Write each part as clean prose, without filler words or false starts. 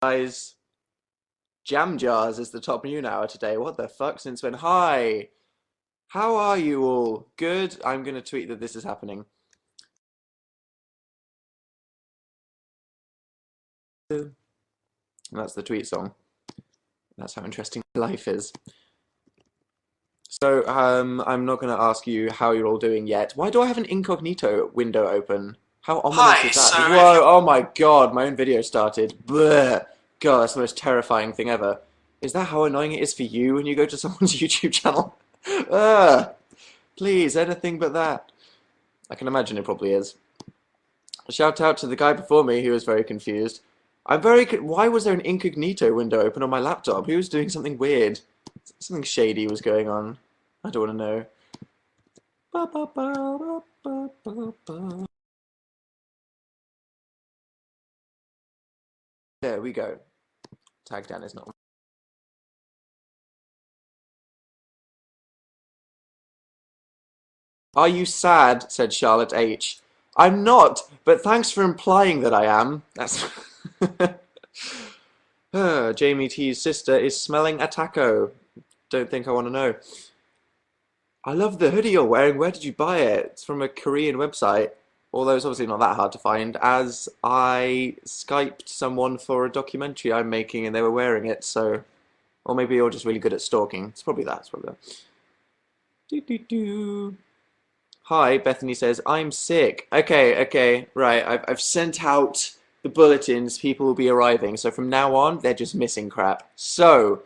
Guys, Jam Jars is the top Younow today. What the fuck? Since when? Hi! How are you all? Good? I'm gonna tweet that this is happening. And that's the tweet song. That's how interesting life is. So, I'm not gonna ask you how you're all doing yet. Why do I have an incognito window open? How ominous Hi, is that? so Whoa, oh my god, my own video started. Bleh. God, that's the most terrifying thing ever. Is that how annoying it is for you when you go to someone's YouTube channel? Ugh. Please, anything but that. I can imagine it probably is. Shout out to the guy before me who was very confused. Why was there an incognito window open on my laptop? He was doing something weird. Something shady was going on. I don't want to know. Ba, ba, ba, ba, ba, ba. There we go. Tag Danisnotonfire. Are you sad? Said Charlotte H. I'm not, but thanks for implying that I am. That's Jamie T's sister is smelling a taco. Don't think I want to know. I love the hoodie you're wearing. Where did you buy it? It's from a Korean website. Although it's obviously not that hard to find, as I Skyped someone for a documentary I'm making and they were wearing it, so... Or maybe you're just really good at stalking. It's probably that. It's probably that. Doo -doo -doo. Hi, Bethany says, I'm sick. Okay, right. I've sent out the bulletins. People will be arriving. So from now on, they're just missing crap. So,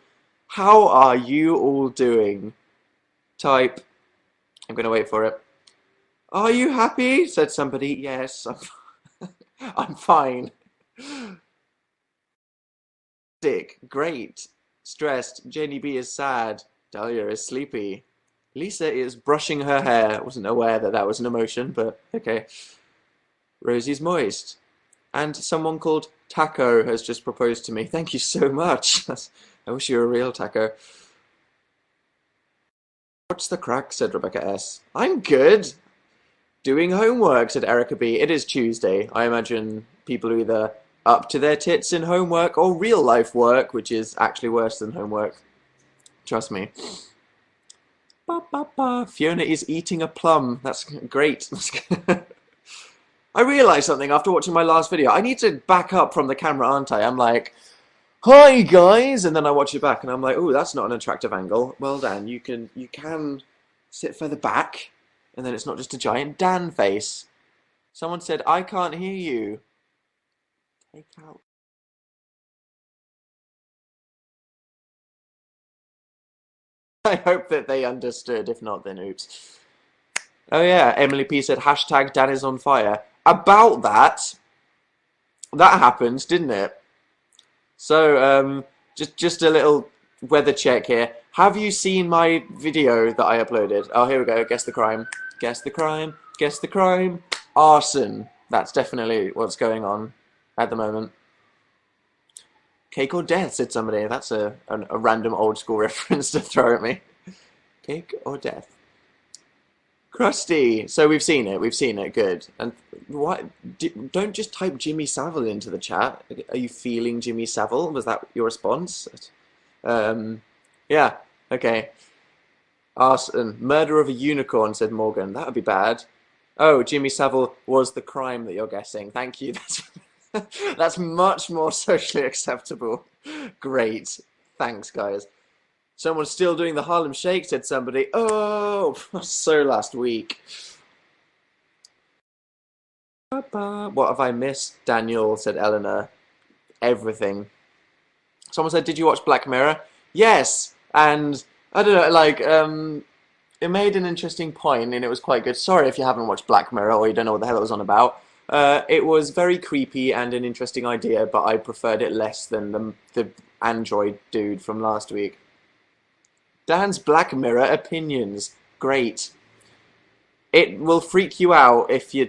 how are you all doing? Type. I'm going to wait for it. Are you happy? Said somebody. Yes, I'm fine. Sick. Great. Stressed. Jenny B is sad. Dahlia is sleepy. Lisa is brushing her hair. I wasn't aware that that was an emotion, but okay. Rosie's moist. And someone called Taco has just proposed to me. Thank you so much. I wish you were a real taco. What's the crack? Said Rebecca S. I'm good. Doing homework, said Erica B. It is Tuesday. I imagine people are either up to their tits in homework or real life work, which is actually worse than homework. Trust me. Ba, ba, ba. Fiona is eating a plum. That's great. I realised something after watching my last video. I need to back up from the camera, aren't I? I'm like, hi guys, and then I watch it back and I'm like, oh, that's not an attractive angle. Well, Dan, you can sit further back, and then it's not just a giant Dan face. Someone said, I can't hear you. Take out. I hope that they understood. If not, then oops. Oh yeah, Emily P said, hashtag Dan is on fire. About that happened, didn't it? So, just a little weather check here. Have you seen my video that I uploaded? Oh, here we go. Guess the crime. Guess the crime. Guess the crime. Arson. That's definitely what's going on at the moment. Cake or death, said somebody. That's a random old school reference to throw at me. Cake or death. Krusty. So we've seen it. Good. And what? Don't just type Jimmy Savile into the chat. Are you feeling Jimmy Savile? Was that your response? Yeah. Okay. Arson. Murder of a unicorn, said Morgan. That would be bad. Oh, Jimmy Savile was the crime that you're guessing. Thank you. That's much more socially acceptable. Great. Thanks, guys. Someone's still doing the Harlem Shake, said somebody. Oh, so last week. What have I missed? Daniel, said Eleanor. Everything. Someone said, did you watch Black Mirror? Yes. And, I don't know, like, it made an interesting point and it was quite good. Sorry if you haven't watched Black Mirror or you don't know what the hell it was on about. It was very creepy and an interesting idea, but I preferred it less than the android dude from last week. Dan's Black Mirror opinions. Great. It will freak you out if you're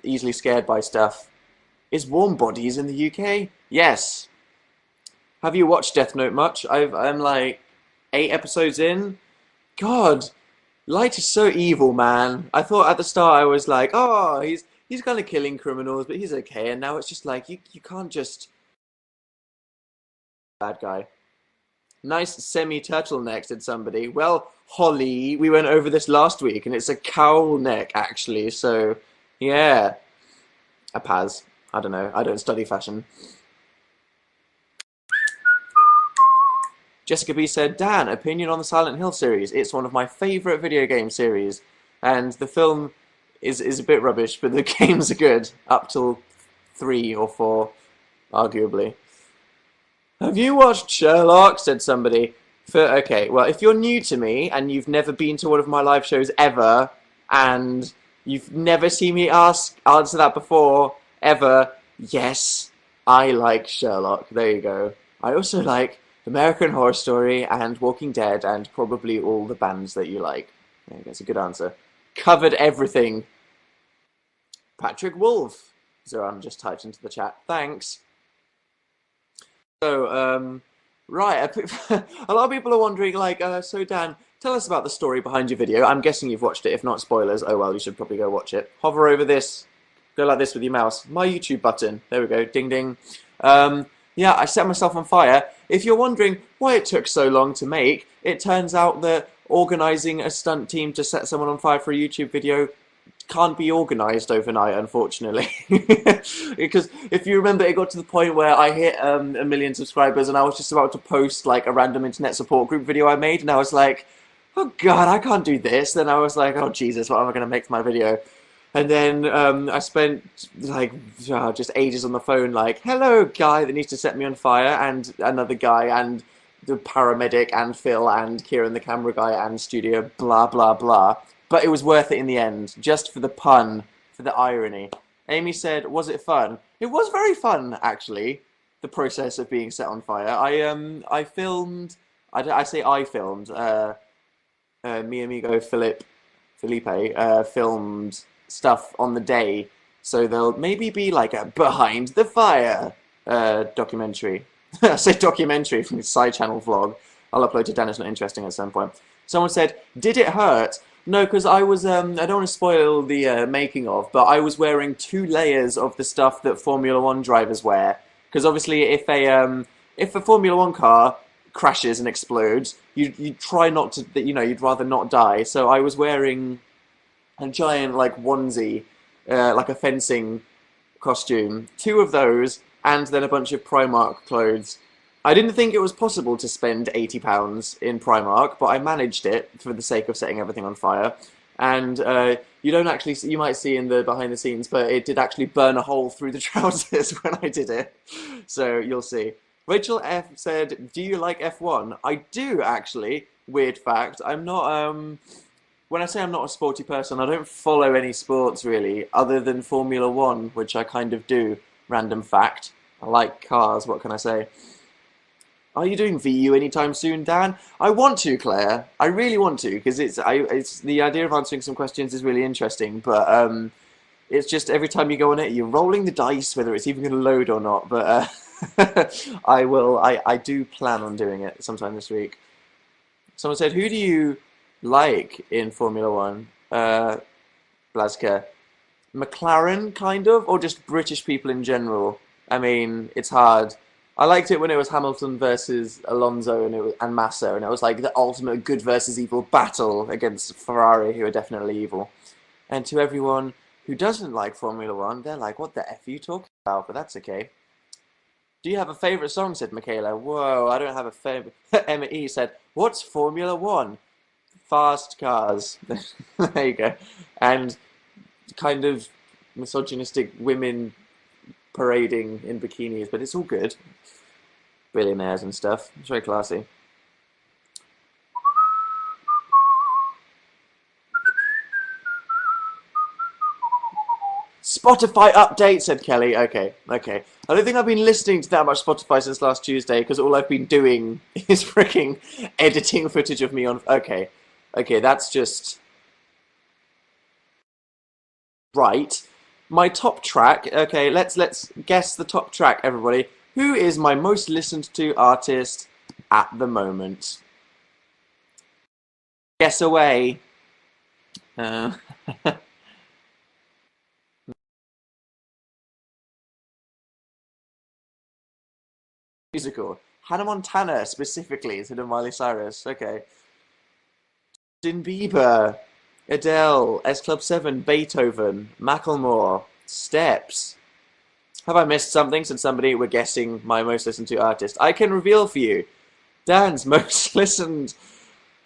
easily scared by stuff. Is Warm Bodies in the UK? Yes. Have you watched Death Note much? I'm like 8 episodes in. God. Light is so evil, man. I thought at the start I was like, oh, he's kind of killing criminals, but he's okay. And now it's just like, you can't just bad guy. Nice semi-turtleneck, said somebody. Well, Holly, we went over this last week, and it's a cowl neck, actually, so, yeah. A Paz. I don't know. I don't study fashion. Jessica B said, Dan, opinion on the Silent Hill series. It's one of my favourite video game series, and the film is a bit rubbish, but the games are good, up till 3 or 4, arguably. Have you watched Sherlock? Said somebody. Okay, well, if you're new to me and you've never been to one of my live shows ever, and you've never seen me answer that before, ever, yes, I like Sherlock. There you go. I also like American Horror Story and Walking Dead and probably all the bands that you like. There you go, that's a good answer. Covered everything. Patrick Wolf. Zoran just typed into the chat. Thanks. So, right, a lot of people are wondering, like, so Dan, tell us about the story behind your video. I'm guessing you've watched it. If not, spoilers. Oh, well, you should probably go watch it. Hover over this. Go like this with your mouse. My YouTube button. There we go. Ding, ding. Yeah, I set myself on fire. If you're wondering why it took so long to make, it turns out that organising a stunt team to set someone on fire for a YouTube video can't be organised overnight, unfortunately. Because if you remember, it got to the point where I hit 1 million subscribers and I was just about to post like a random internet support group video I made, and I was like, oh god, I can't do this. Then I was like, oh Jesus, what am I going to make for my video? And then I spent like just ages on the phone like, hello guy that needs to set me on fire, and another guy, and the paramedic, and Phil, and Kieran the camera guy, and studio, blah blah blah. But it was worth it in the end, just for the pun, for the irony. Amy said, was it fun? It was very fun, actually, the process of being set on fire. I filmed, I filmed, mi amigo Felipe filmed stuff on the day, so there'll maybe be like a behind the fire documentary. I say documentary from the side channel vlog. I'll upload to Danisnotonfire at some point. Someone said, did it hurt? No, because I was, I don't want to spoil the making of, but I was wearing 2 layers of the stuff that Formula 1 drivers wear. Because obviously if a Formula 1 car crashes and explodes, you try not to, you'd rather not die. So I was wearing a giant, like, onesie, like a fencing costume. 2 of those, and then a bunch of Primark clothes. I didn't think it was possible to spend £80 in Primark, but I managed it for the sake of setting everything on fire. And you don't actually, you might see in the behind the scenes, but it did actually burn a hole through the trousers when I did it. So you'll see. Rachel F said, do you like F1? I do, actually. Weird fact. I'm not, when I say I'm not a sporty person, I don't follow any sports really, other than Formula 1, which I kind of do. Random fact. I like cars, what can I say? Are you doing VU anytime soon, Dan? I want to, Claire. I really want to, because it's the idea of answering some questions is really interesting, but it's just every time you go on it, you're rolling the dice whether it's even going to load or not. But I do plan on doing it sometime this week. Someone said, who do you like in Formula 1? Blaska. McLaren, kind of, or just British people in general? I mean, it's hard. I liked it when it was Hamilton versus Alonso and Massa, and it was like the ultimate good versus evil battle against Ferrari, who are definitely evil. And to everyone who doesn't like Formula 1, they're like, what the F are you talking about? But that's okay. Do you have a favourite song? Said Michaela. Whoa, I don't have a favourite. Emma E said, what's Formula 1? Fast cars. There you go. And kind of misogynistic women parading in bikinis, but it's all good. Billionaires and stuff. It's very classy. Spotify update, said Kelly. Okay. I don't think I've been listening to that much Spotify since last Tuesday, because all I've been doing is freaking editing footage of me on... Okay, that's just... Right. My top track, okay, let's guess the top track, everybody. Who is my most listened to artist at the moment? Guess away. Musical. Hannah Montana, specifically, instead of Miley Cyrus. Okay. Justin Bieber, Adele, S Club 7, Beethoven, Macklemore, Steps. Have I missed something? Said somebody. We're guessing my most listened to artist. I can reveal for you. Dan's most listened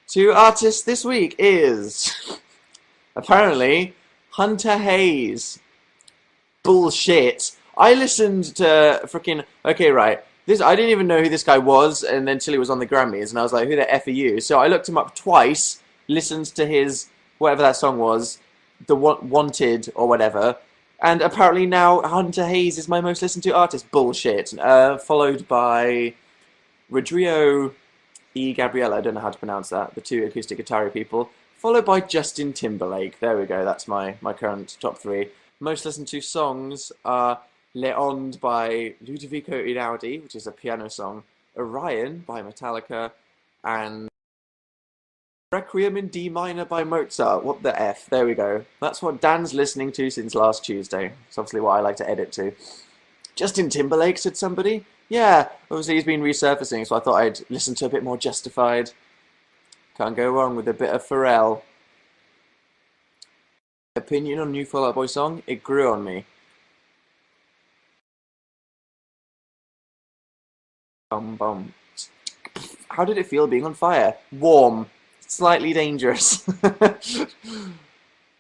to artist this week is apparently Hunter Hayes. Bullshit. I listened to freaking. Okay, right. This I didn't even know who this guy was, and until he was on the Grammys, and I was like, "Who the f are you?" So I looked him up twice, listened to his whatever that song was, the Wanted or whatever, and apparently now Hunter Hayes is my most listened to artist. Bullshit. Followed by Rodrigo E. Gabriela, I don't know how to pronounce that, the two acoustic guitar people, followed by Justin Timberlake. There we go, that's my current top 3. Most listened to songs are Le Onde by Ludovico Einaudi, which is a piano song, Orion by Metallica, and Requiem in D minor by Mozart. What the F? There we go. That's what Dan's listening to since last Tuesday. It's obviously what I like to edit to. Justin Timberlake, said somebody. Yeah, obviously he's been resurfacing, so I thought I'd listen to a bit more Justified. Can't go wrong with a bit of Pharrell. Opinion on new Fall Out Boy song? It grew on me. Bum bum. How did it feel being on fire? Warm. Slightly dangerous.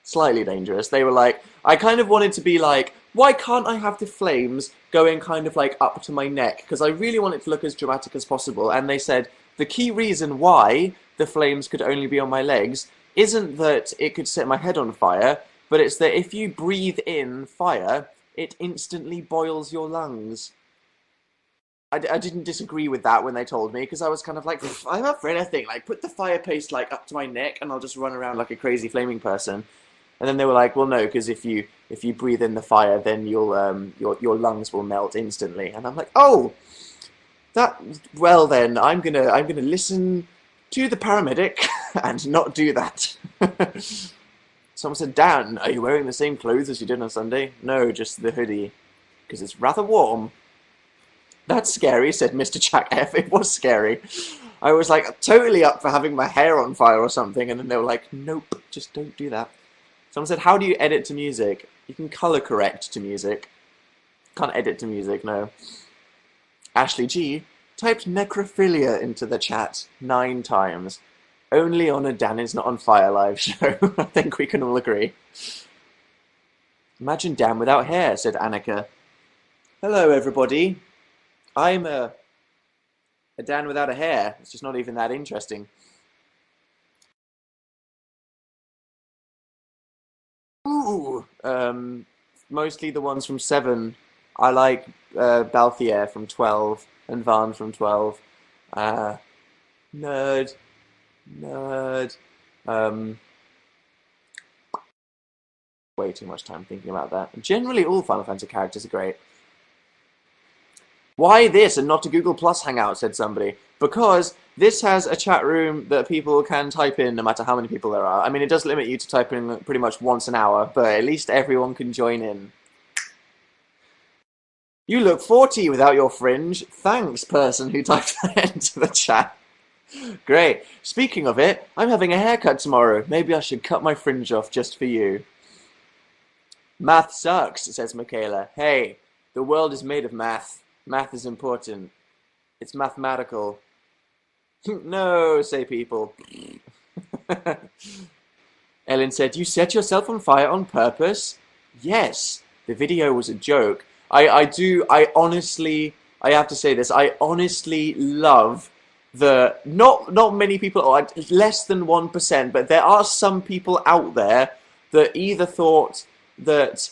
Slightly dangerous. They were like, I kind of wanted to be like, why can't I have the flames going kind of like up to my neck? Because I really want it to look as dramatic as possible. And they said, the key reason why the flames could only be on my legs isn't that it could set my head on fire, but it's that if you breathe in fire, it instantly boils your lungs. I didn't disagree with that when they told me, because I was kind of like, I'm up for anything. Like, put the fire paste like up to my neck, and I'll just run around like a crazy flaming person. And then they were like, well, no, because if you breathe in the fire, then your lungs will melt instantly. And I'm like, oh, well then, I'm gonna listen to the paramedic and not do that. Someone said, Dan, are you wearing the same clothes as you did on Sunday? No, just the hoodie, because it's rather warm. That's scary, said Mr. Jack F. It was scary. I was like totally up for having my hair on fire or something, and then they were like, nope, just don't do that. Someone said, how do you edit to music? You can color correct to music. Can't edit to music, no. Ashley G typed necrophilia into the chat 9 times. Only on a Danisnotonfire live show. I think we can all agree. Imagine Dan without hair, said Annika. Hello, everybody. I'm a Dan without a hair. It's just not even that interesting. Ooh, mostly the ones from 7. I like Balthier from 12 and Van from 12. Nerd. Way too much time thinking about that. Generally, all Final Fantasy characters are great. Why this and not a Google Plus Hangout, said somebody. Because this has a chat room that people can type in no matter how many people there are. I mean, it does limit you to type in pretty much once an hour, but at least everyone can join in. You look 40 without your fringe. Thanks, person who typed that into the chat. Great. Speaking of it, I'm having a haircut tomorrow. Maybe I should cut my fringe off just for you. Math sucks, says Michaela. Hey, the world is made of math. Math is important. It's mathematical. No, say people. Ellen said, you set yourself on fire on purpose? Yes, the video was a joke. I honestly, I have to say this, I honestly love the, not many people, or less than 1%, but there are some people out there that either thought that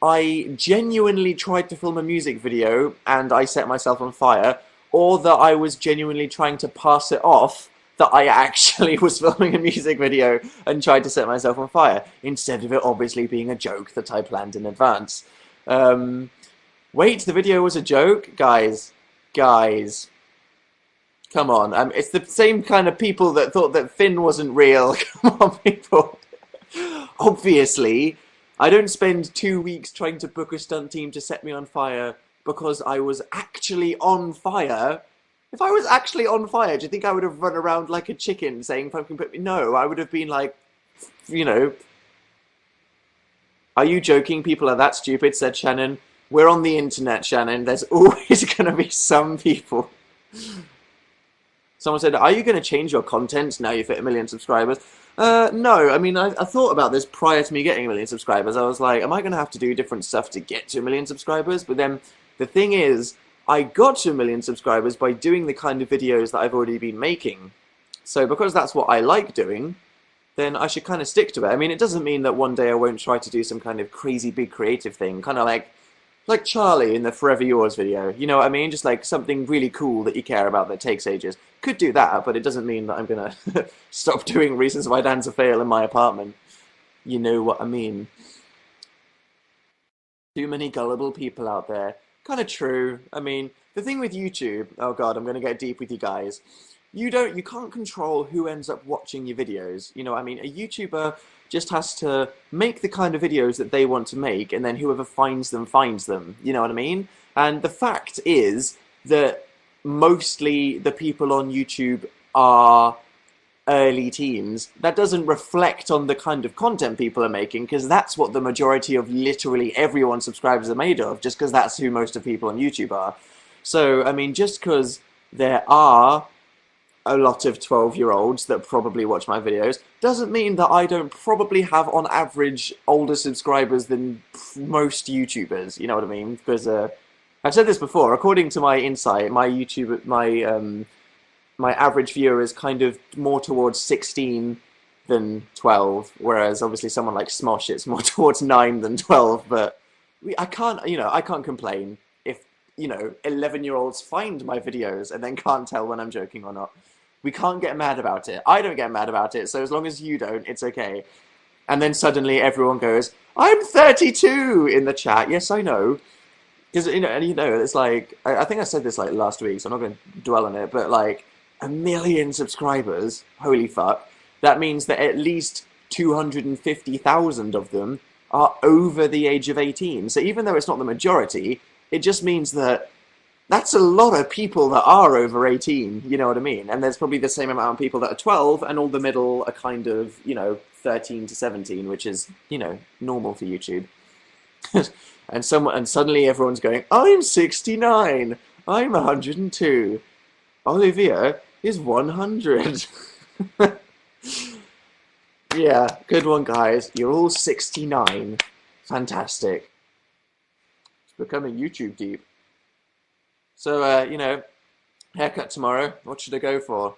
I genuinely tried to film a music video and I set myself on fire, or that I was genuinely trying to pass it off that I actually was filming a music video and tried to set myself on fire, instead of it obviously being a joke that I planned in advance. Wait, the video was a joke? Guys. Come on, it's the same kind of people that thought that Finn wasn't real. Come on, people. Obviously, I don't spend 2 weeks trying to book a stunt team to set me on fire because I was actually on fire. If I was actually on fire, do you think I would have run around like a chicken saying "fucking put me"? No, I would have been like, you know, are you joking? People are that stupid, said Shannon. We're on the internet, Shannon. There's always going to be some people. Someone said, are you going to change your content now you've hit 1 million subscribers? No, I mean, I thought about this prior to me getting 1 million subscribers. I was like, am I going to have to do different stuff to get to 1 million subscribers? But then the thing is, I got to 1 million subscribers by doing the kind of videos that I've already been making. So because that's what I like doing, then I should kind of stick to it. I mean, it doesn't mean that one day I won't try to do some kind of crazy big creative thing, kind of like Charlie in the Forever Yours video. You know what I mean? Just like something really cool that you care about that takes ages. Could do that, but it doesn't mean that I'm going to stop doing Reasons Why Dan's a Fail in my apartment. You know what I mean? Too many gullible people out there. Kind of true. I mean, the thing with YouTube, oh god, I'm going to get deep with you guys. You can't control who ends up watching your videos. You know what I mean? A YouTuber just has to make the kind of videos that they want to make, and then whoever finds them, finds them. You know what I mean? And the fact is that mostly the people on YouTube are early teens. That doesn't reflect on the kind of content people are making, because that's what the majority of literally everyone's subscribers are made of, just because that's who most of people on YouTube are. So, I mean, just because there are a lot of 12-year-olds that probably watch my videos doesn't mean that I don't probably have, on average, older subscribers than most YouTubers. You know what I mean? Because I've said this before. According to my insight, my YouTube, my average viewer is kind of more towards 16 than 12, whereas obviously someone like Smosh, it's more towards 9 than 12. But I can't complain if 11-year-olds find my videos and then can't tell when I'm joking or not. We can't get mad about it. I don't get mad about it, so as long as you don't, it's okay. And then suddenly everyone goes, I'm 32 in the chat. Yes, I know. Because, it's like, I think I said this like last week, so I'm not going to dwell on it, but like 1 million subscribers, holy fuck, that means that at least 250,000 of them are over the age of 18. So even though it's not the majority, it just means that that's a lot of people that are over 18, you know what I mean? And there's probably the same amount of people that are 12, and all the middle are kind of, 13 to 17, which is, normal for YouTube. and suddenly everyone's going, I'm 69, I'm 102, Olivia is 100. Yeah, good one, guys. You're all 69. Fantastic. It's becoming YouTube deep. So, haircut tomorrow. What should I go for?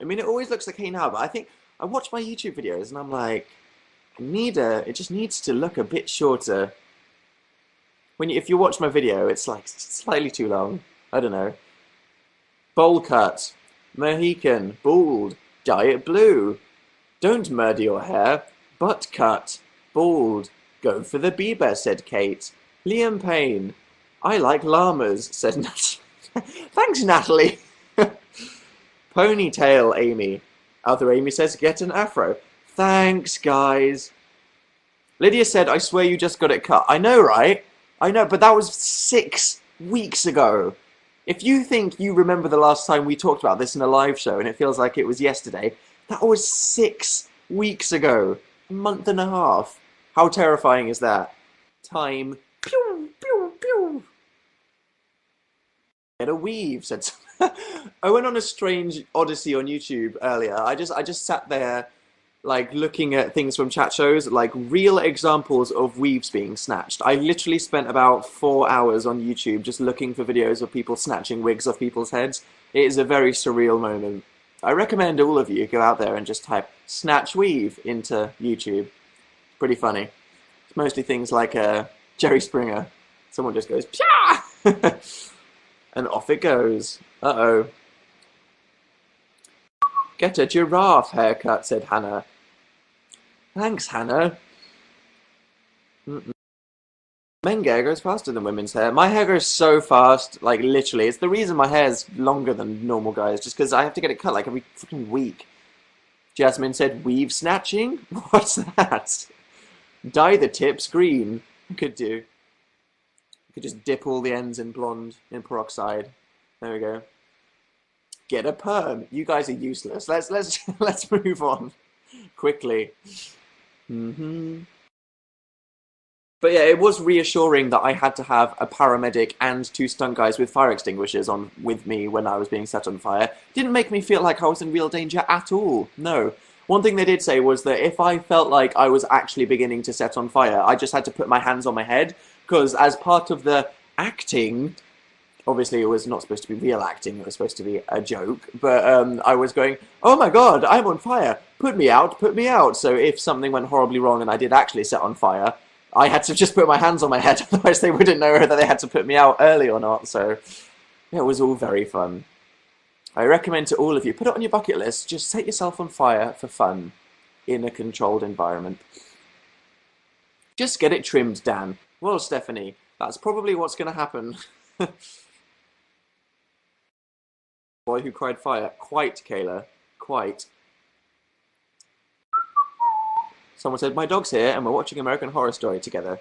I mean, it always looks okay now, but I think I watch my YouTube videos and I'm like, it just needs to look a bit shorter. If you watch my video, it's like slightly too long. I don't know. Bowl cut, Mohican, bald, dye it blue. Don't murder your hair. Butt cut, bald. Go for the Bieber, said Kate. Liam Payne. I like llamas, said Natalie. Thanks, Natalie. Ponytail, Amy. Other Amy says, get an afro. Thanks, guys. Lydia said, I swear you just got it cut. I know, right? I know, but that was 6 weeks ago. If you think you remember the last time we talked about this in a live show and it feels like it was yesterday, that was 6 weeks ago. A month and a half. How terrifying is that? Time. Pew, pew, pew. Get a weave, said someone. I went on a strange odyssey on YouTube earlier. I just sat there, like, looking at things from chat shows, like real examples of weaves being snatched. I literally spent about 4 hours on YouTube just looking for videos of people snatching wigs off people's heads. It is a very surreal moment. I recommend all of you go out there and just type snatch weave into YouTube. Pretty funny. It's mostly things like Jerry Springer. Someone just goes, psha! And off it goes. Uh-oh. Get a giraffe haircut, said Hannah. Thanks, Hannah. Men's hair goes faster than women's hair. My hair goes so fast, like literally. It's the reason my hair's longer than normal guys, just because I have to get it cut like every freaking week. Jasmine said, weave snatching? What's that? Dye the tips green. Could do. could just dip all the ends in blonde, in peroxide. There we go. Get a perm. You guys are useless. Let's move on quickly. But yeah, it was reassuring that I had to have a paramedic and 2 stunt guys with fire extinguishers on with me when I was being set on fire. Didn't make me feel like I was in real danger at all. No. One thing they did say was that if I felt like I was actually beginning to set on fire, I just had to put my hands on my head, because as part of the acting, obviously it was not supposed to be real acting, it was supposed to be a joke, but I was going, oh my god, I'm on fire, put me out, put me out. So if something went horribly wrong and I did actually set on fire, I had to just put my hands on my head, otherwise they wouldn't know whether they had to put me out early or not. So it was all very fun. I recommend to all of you, put it on your bucket list, just set yourself on fire for fun in a controlled environment. Just get it trimmed, Dan. Well, Stephanie, that's probably what's going to happen. Boy who cried fire. Quite, Kayla. Quite. Someone said, my dog's here and we're watching American Horror Story together.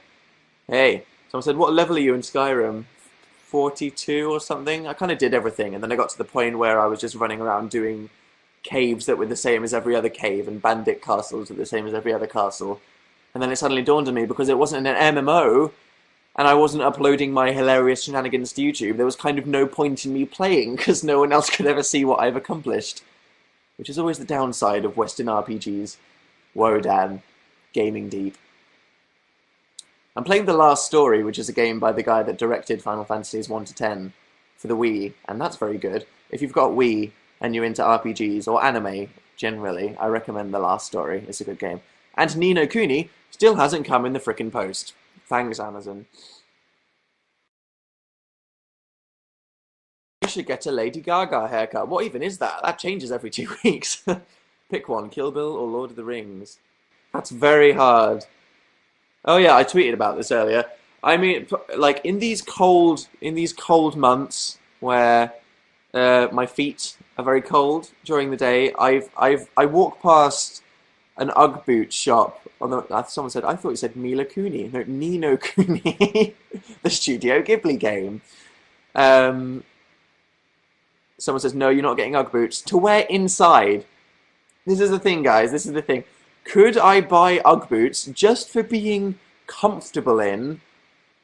Hey. Someone said, what level are you in Skyrim? 42 or something? I kind of did everything, and then I got to the point where I was just running around doing caves that were the same as every other cave, and bandit castles that were the same as every other castle. And then it suddenly dawned on me, because it wasn't an MMO, and I wasn't uploading my hilarious shenanigans to YouTube, there was kind of no point in me playing, because no one else could ever see what I've accomplished. Which is always the downside of Western RPGs. Whoa, Dan. Gaming deep. I'm playing The Last Story, which is a game by the guy that directed Final Fantasies 1 to 10 for the Wii, and that's very good. If you've got Wii and you're into RPGs, or anime generally, I recommend The Last Story. It's a good game. And Ni no Kuni still hasn't come in the frickin' post. Thanks, Amazon. You should get a Lady Gaga haircut. What even is that? That changes every 2 weeks. Pick one, Kill Bill or Lord of the Rings. That's very hard. Oh yeah, I tweeted about this earlier. I mean, like in these cold months where my feet are very cold during the day, I walk past an UGG boot shop. Someone said, I thought you said Mila Kuni. No, Ni no Kuni, the Studio Ghibli game. Someone says, no, you're not getting UGG boots to wear inside. This is the thing, guys. This is the thing. Could I buy UGG boots just for being comfortable in,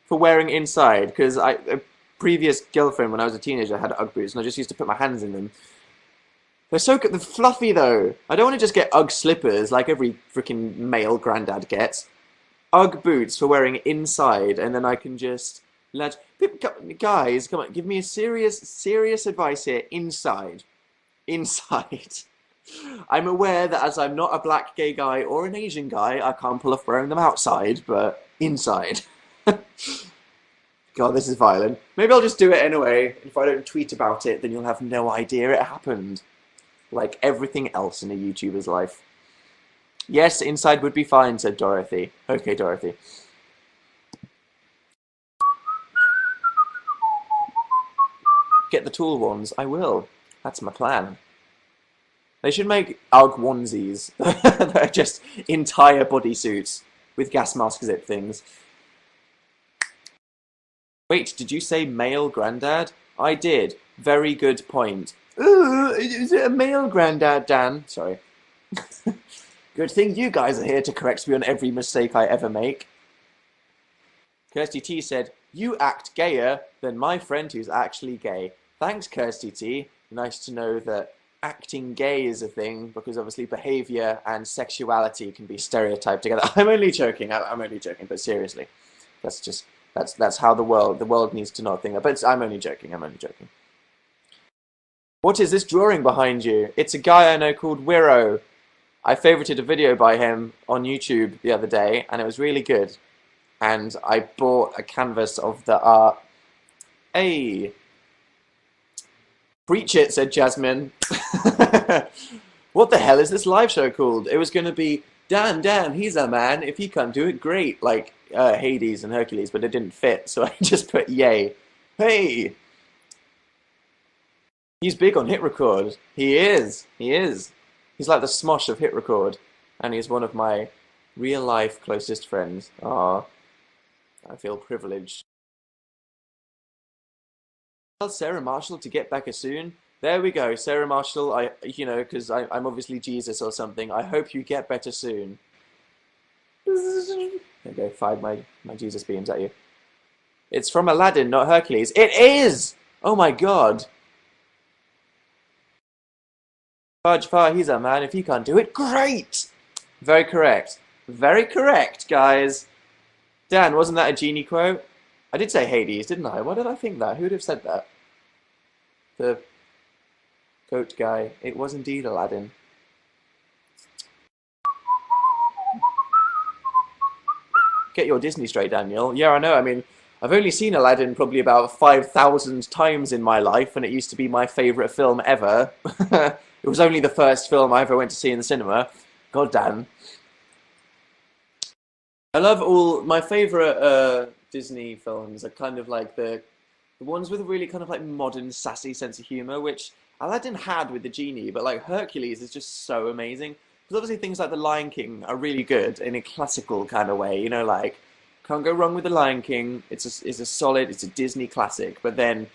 for wearing inside? Because a previous girlfriend when I was a teenager had UGG boots, and I just used to put my hands in them. They're so good. They're fluffy, though. I don't want to just get UGG slippers like every freaking male granddad gets. UGG boots for wearing inside, and then I can just... Guys, come on. Give me a serious advice here. Inside. Inside. I'm aware that as I'm not a black gay guy or an Asian guy, I can't pull off wearing them outside, but inside. God, this is violent. Maybe I'll just do it anyway. If I don't tweet about it, then you'll have no idea it happened. Like everything else in a YouTuber's life. Yes, inside would be fine, said Dorothy. Okay, Dorothy. Get the tool ones. I will. That's my plan. They should make UGG onesies that are just entire bodysuits with gas mask zip things. Wait, did you say male granddad? I did. Very good point. Ooh, is it a male granddad, Dan? Sorry. Good thing you guys are here to correct me on every mistake I ever make. Kirsty T said, you act gayer than my friend who's actually gay. Thanks, Kirsty T. Nice to know that acting gay is a thing, because obviously behavior and sexuality can be stereotyped together. I'm only joking. I'm only joking, but seriously, that's how the world needs to not think that. But I'm only joking. I'm only joking. What is this drawing behind you? It's a guy I know called Wiro. I favorited a video by him on YouTube the other day, and it was really good. And I bought a canvas of the art. Hey. Preach it, said Jasmine. What the hell is this live show called? It was going to be, Dan, he's a man. If he can't do it, great. Like Hades and Hercules, but it didn't fit. So I just put yay. Hey. He's big on Hit Record. He is. He is. He's like the Smosh of Hit Record. And he's one of my real life closest friends. Ah, I feel privileged. Tell Sarah Marshall to get back as soon. There we go, Sarah Marshall. Because I'm obviously Jesus or something. I hope you get better soon. There you go, fired my Jesus beams at you. It's from Aladdin, not Hercules. It is! Oh my god. Jafar, he's a man. If he can't do it, great! Very correct. Very correct, guys. Dan, wasn't that a genie quote? I did say Hades, didn't I? Why did I think that? Who would have said that? The goat guy. It was indeed Aladdin. Get your Disney straight, Daniel. Yeah, I know. I mean, I've only seen Aladdin probably about 5,000 times in my life, and it used to be my favourite film ever. It was only the first film I ever went to see in the cinema. God damn. I love all my favourite Disney films are kind of like the ones with a really kind of like modern, sassy sense of humour, which Aladdin had with the genie, but like Hercules is just so amazing. Because obviously things like The Lion King are really good in a classical kind of way, you know, like can't go wrong with The Lion King. It's a Disney classic, but then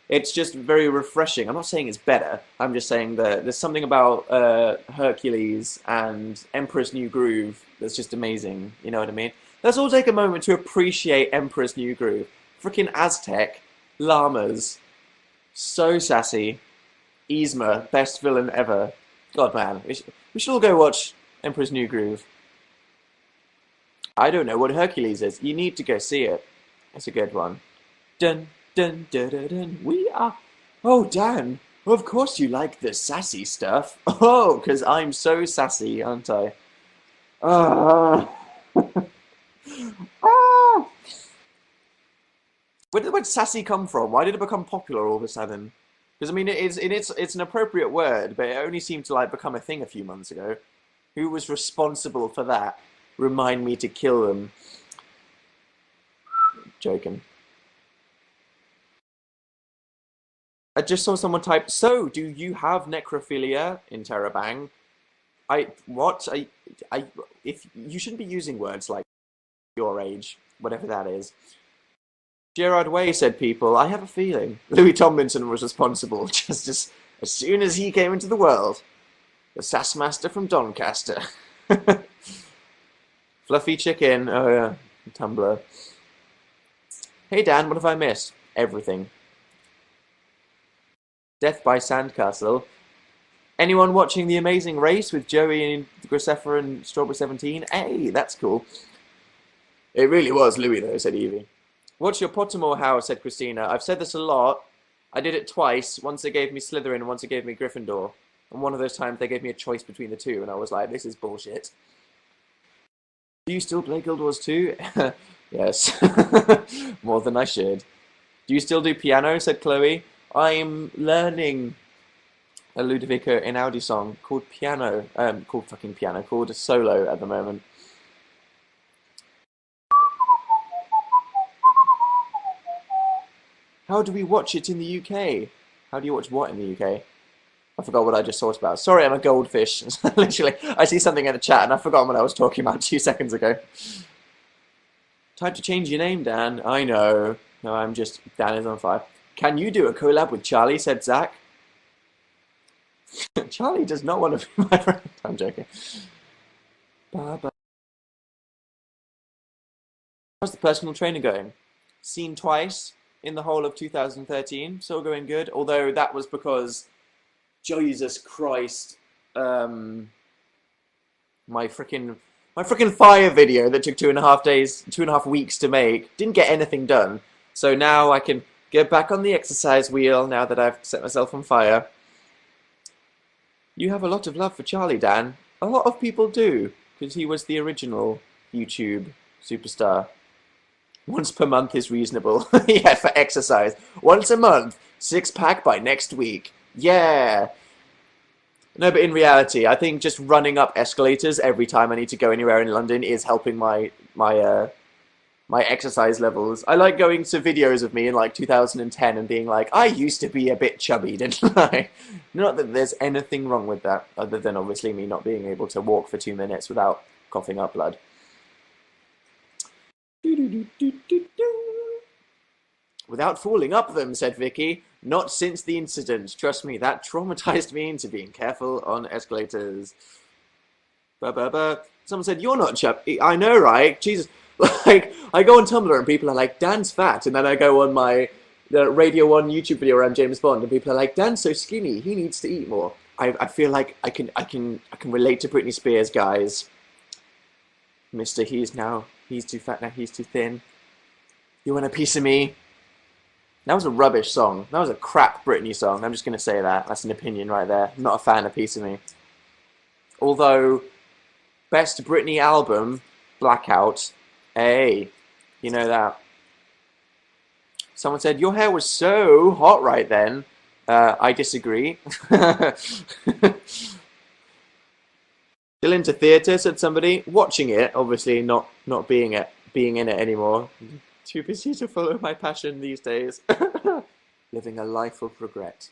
it's just very refreshing. I'm not saying it's better. I'm just saying that there's something about Hercules and Emperor's New Groove that's just amazing. You know what I mean? Let's all take a moment to appreciate Emperor's New Groove. Freaking Aztec, llamas, so sassy. Yzma, best villain ever. God, man. We should all go watch Emperor's New Groove. I don't know what Hercules is. You need to go see it. It's a good one. Dun, dun, dun, dun, dun. We are... Oh, Dan. Of course you like the sassy stuff. Oh, because I'm so sassy, aren't I? Ah. Ah. Where did sassy come from? Why did it become popular all of a sudden? Because I mean, it's an appropriate word, but it only seemed to like become a thing a few months ago. Who was responsible for that? Remind me to kill them. Joking. I just saw someone type, so, do you have necrophilia in Terabang? If you shouldn't be using words like your age, whatever that is. Gerard Way said, people, I have a feeling Louis Tomlinson was responsible just as soon as he came into the world. The Sassmaster from Doncaster. Fluffy chicken, oh yeah, Tumblr. Hey Dan, what have I missed? Everything. Death by Sandcastle. Anyone watching The Amazing Race with Joey and Graceffa and Strawberry 17? Hey, that's cool. It really was Louis though, said Evie. What's your Pottermore house, said Christina. I've said this a lot. I did it twice. Once they gave me Slytherin and once they gave me Gryffindor. And one of those times they gave me a choice between the two and I was like, this is bullshit. Do you still play Guild Wars 2? Yes. More than I should. Do you still do piano, said Chloe. I'm learning a Ludovico Einaudi song called Piano. Called a Solo at the moment. How do we watch it in the UK? How do you watch what in the UK? I forgot what I just thought about. Sorry, I'm a goldfish. Literally, I see something in the chat and I've forgotten what I was talking about 2 seconds ago. Time to change your name, Dan. I know. No, I'm just Danisnotonfire. Can you do a collab with Charlie, said Zach. Charlie does not want to be my friend. I'm joking. How's the personal trainer going? Seen twice in the whole of 2013. Still going good. Although that was because, Jesus Christ, my freaking fire video that took 2.5 weeks to make didn't get anything done. So now I can get back on the exercise wheel now that I've set myself on fire. You have a lot of love for Charlie, Dan. A lot of people do, because he was the original YouTube superstar. Once per month is reasonable. Yeah, for exercise. Once a month. 6-pack by next week. Yeah. No, but in reality, I think just running up escalators every time I need to go anywhere in London is helping my exercise levels. I like going to videos of me in like 2010 and being like, I used to be a bit chubby, didn't I? Not that there's anything wrong with that, other than obviously me not being able to walk for 2 minutes without coughing up blood. Without falling up them, said Vicky. Not since the incident. Trust me, that traumatized me into being careful on escalators. Someone said, you're not chubby. I know, right? Jesus. Like, I go on Tumblr and people are like, Dan's fat. And then I go on my Radio 1 YouTube video around James Bond and people are like, Dan's so skinny. He needs to eat more. I feel like I can relate to Britney Spears, guys. Mister, he's too fat now, he's too thin. You want a piece of me? That was a rubbish song. That was a crap Britney song. I'm just going to say that. That's an opinion right there. I'm not a fan of Piece of Me. Although, best Britney album, Blackout. Hey, you know that. Someone said, your hair was so hot right then. I disagree. Still into theatre, said somebody. Watching it, obviously not being in it anymore. Too busy to follow my passion these days. Living a life of regret.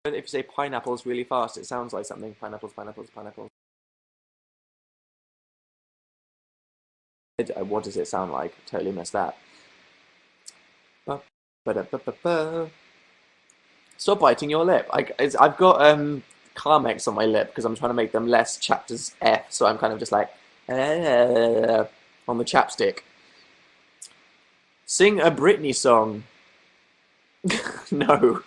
If you say pineapples really fast, it sounds like something. Pineapples, pineapples, pineapples. What does it sound like? Totally missed that. Stop biting your lip. I've got Carmex on my lip because I'm trying to make them less chapped as F, so I'm kind of just like on the chapstick. Sing a Britney song. No.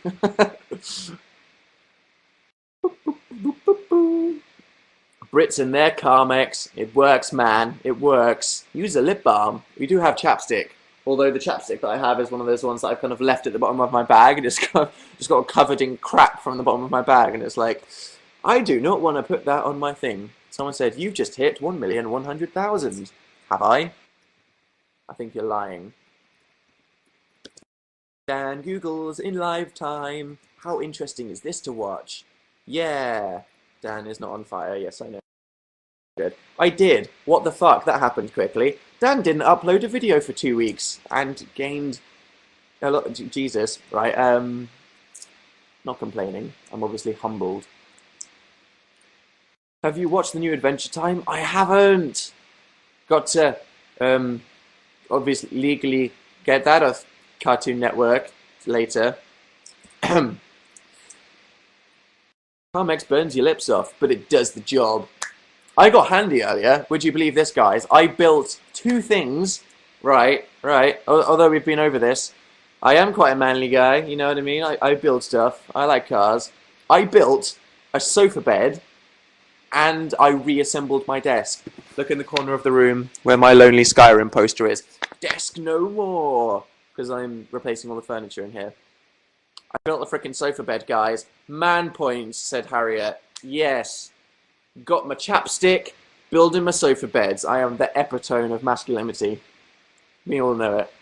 Brits and their Carmex. It works, man. It works. Use a lip balm. We do have chapstick. Although the chapstick that I have is one of those ones that I've kind of left at the bottom of my bag and just got covered in crap from the bottom of my bag. And it's like, I do not want to put that on my thing. Someone said, you've just hit 1,100,000. Have I? I think you're lying. Dan Googles in live time. How interesting is this to watch? Yeah. Dan is not on fire. Yes, I know. Good. I did. What the fuck? That happened quickly. Dan didn't upload a video for 2 weeks and gained a lot. Jesus, right? Not complaining. I'm obviously humbled. Have you watched the new Adventure Time? I haven't. Got to obviously legally get that off Cartoon Network later. Carmex burns your lips off, but it does the job. I got handy earlier. Would you believe this, guys? I built 2 things. Right. Although we've been over this. I am quite a manly guy, you know what I mean? I build stuff. I like cars. I built a sofa bed and I reassembled my desk. Look in the corner of the room where my lonely Skyrim poster is. Desk no more! Because I'm replacing all the furniture in here. I built a frickin' sofa bed, guys. Man points, said Harriet. Yes. Got my chapstick, building my sofa beds. I am the epitome of masculinity. We all know it.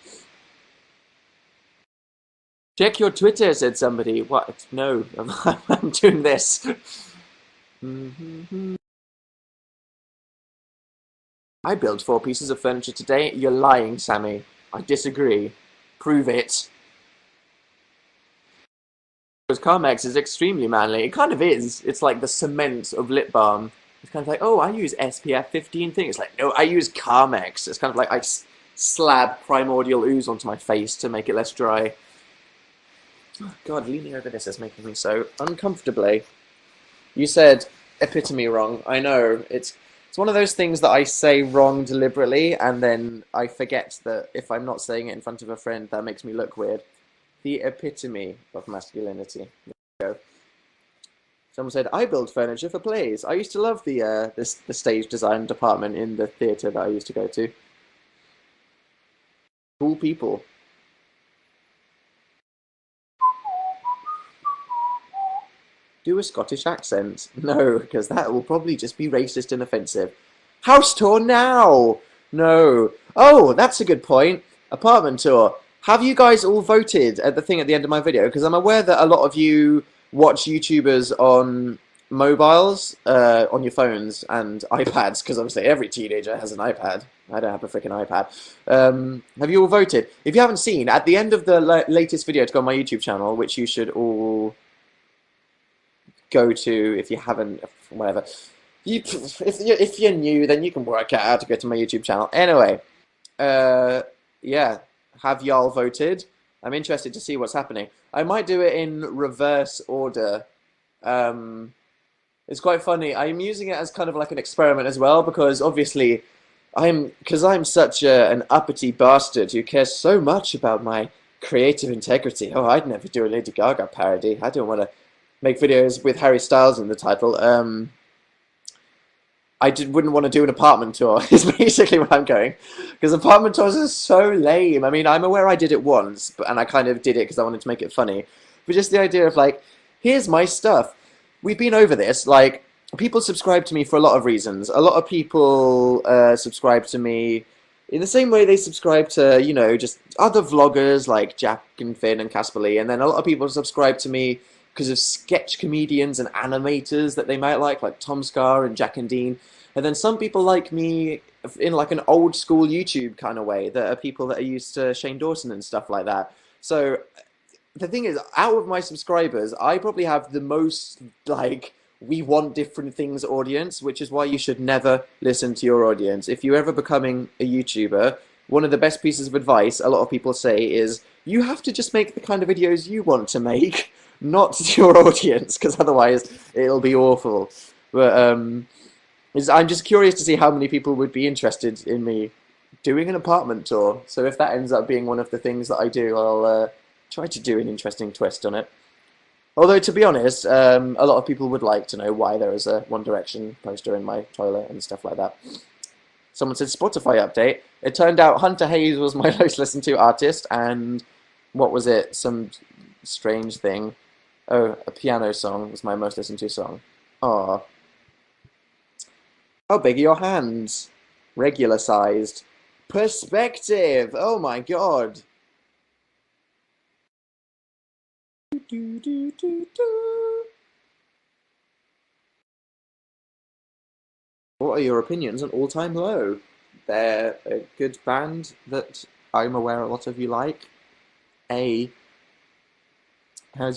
Check your Twitter, said somebody. What? No, I'm doing this. I built 4 pieces of furniture today. You're lying, Sammy. I disagree. Prove it. Because Carmex is extremely manly. It kind of is. It's like the cement of lip balm. It's kind of like, oh, I use SPF 15 thing. It's like, no, I use Carmex. It's kind of like I slab primordial ooze onto my face to make it less dry. Oh, God, leaning over this is making me so uncomfortably. You said epitome wrong. I know. It's one of those things that I say wrong deliberately, and then I forget that if I'm not saying it in front of a friend, that makes me look weird. The epitome of masculinity. There we go. Someone said, I build furniture for plays. I used to love the stage design department in the theatre that I used to go to. Cool people. Do a Scottish accent. No, because that will probably just be racist and offensive. House tour now! No. Oh, that's a good point. Apartment tour. Have you guys all voted at the thing at the end of my video? Because I'm aware that a lot of you watch YouTubers on mobiles, on your phones and iPads, because obviously every teenager has an iPad. I don't have a freaking iPad. Have you all voted? If you haven't seen, at the end of the latest video to go on my YouTube channel, which you should all go to if you haven't, whatever. If you're new, then you can work out how to go to my YouTube channel. Anyway, yeah. Have y'all voted? I'm interested to see what's happening. I might do it in reverse order. Um, it's quite funny. I'm using it as kind of like an experiment as well because obviously I'm such an uppity bastard who cares so much about my creative integrity. Oh, I'd never do a Lady Gaga parody. I don't want to make videos with Harry Styles in the title. Wouldn't want to do an apartment tour, is basically what I'm going. Because apartment tours are so lame. I mean, I'm aware I did it once, and I kind of did it because I wanted to make it funny. But just the idea of, like, here's my stuff. We've been over this. Like, people subscribe to me for a lot of reasons. A lot of people subscribe to me in the same way they subscribe to, you know, just other vloggers like Jack and Finn and Casper Lee. And then a lot of people subscribe to me because of sketch comedians and animators that they might like Tom Scar and Jack and Dean. And then some people like me in like an old school YouTube kind of way, that are people that are used to Shane Dawson and stuff like that. So the thing is, out of my subscribers, I probably have the most, like, we want different things audience, which is why you should never listen to your audience. If you're ever becoming a YouTuber, one of the best pieces of advice a lot of people say is, you have to just make the kind of videos you want to make, not to your audience, because otherwise it'll be awful. But I'm just curious to see how many people would be interested in me doing an apartment tour. So if that ends up being one of the things that I do, I'll try to do an interesting twist on it. Although, to be honest, a lot of people would like to know why there is a One Direction poster in my toilet and stuff like that. Someone said Spotify update. It turned out Hunter Hayes was my most listened to artist, and what was it? Some strange thing. Oh, a piano song was my most listened to song. Aww. How big are your hands? Regular sized. Perspective! Oh my god! What are your opinions on All Time Low? They're a good band that I'm aware a lot of you like. How's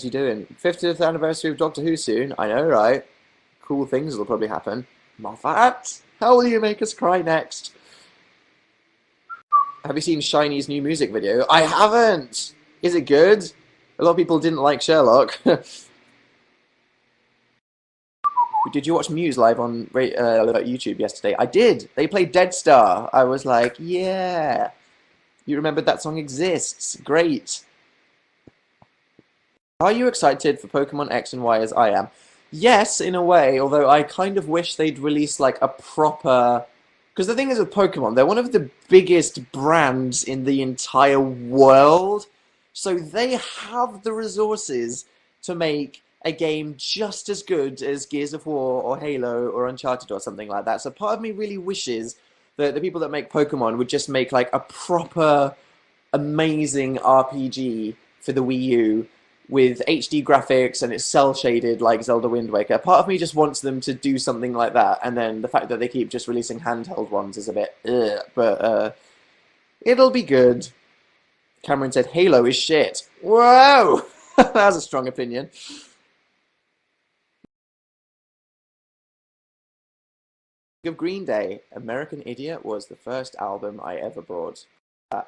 you doing? 50th anniversary of Doctor Who soon. I know, right? Cool things will probably happen. Moffat, how will you make us cry next? Have you seen Shiny's new music video? I haven't! Is it good? A lot of people didn't like Sherlock. Did you watch Muse live on YouTube yesterday? I did. They played Dead Star. I was like, yeah. You remembered that song exists. Great. Are you excited for Pokemon X and Y as I am? Yes, in a way, although I kind of wish they'd release like a proper... Because the thing is with Pokemon, they're one of the biggest brands in the entire world. So they have the resources to make a game just as good as Gears of War or Halo or Uncharted or something like that. So part of me really wishes that the people that make Pokemon would just make like a proper, amazing RPG for the Wii U with HD graphics and it's cel-shaded like Zelda Wind Waker. Part of me just wants them to do something like that, and then the fact that they keep just releasing handheld ones is a bit ugh, but it'll be good. Cameron said Halo is shit. Whoa! That's a strong opinion. Of Green Day, American Idiot was the first album I ever bought.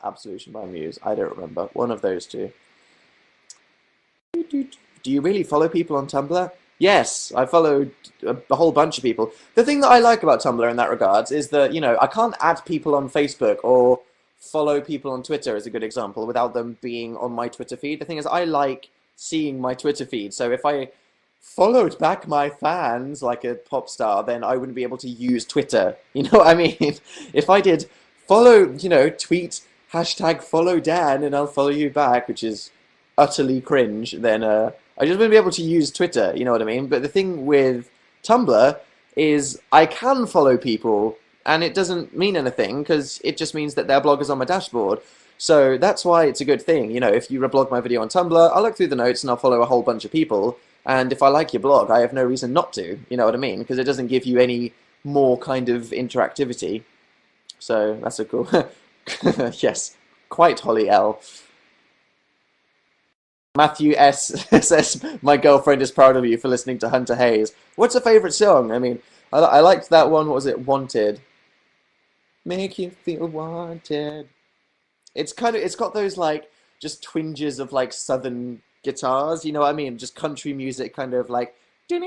Absolution by Muse. I don't remember. One of those two. Do you really follow people on Tumblr? Yes, I followed a whole bunch of people. The thing that I like about Tumblr in that regards is that, you know, I can't add people on Facebook or follow people on Twitter is a good example without them being on my Twitter feed. The thing is, I like seeing my Twitter feed. So if I followed back my fans like a pop star, then I wouldn't be able to use Twitter. You know what I mean? If I did follow, you know, tweet hashtag follow Dan and I'll follow you back, which is utterly cringe, then I just wouldn't be able to use Twitter, you know what I mean? But the thing with Tumblr is I can follow people and it doesn't mean anything because it just means that their blog is on my dashboard. So that's why it's a good thing. You know, if you reblog my video on Tumblr, I'll look through the notes and I'll follow a whole bunch of people. And if I like your blog, I have no reason not to, you know what I mean? Because it doesn't give you any more kind of interactivity. So that's a cool... Yes, quite Holly L. Matthew S. says, my girlfriend is proud of you for listening to Hunter Hayes. What's a favourite song? I mean, I liked that one, what was it, Wanted. Make you feel wanted. It's got those, like, just twinges of like southern guitars. You know what I mean? Just country music, kind of like, and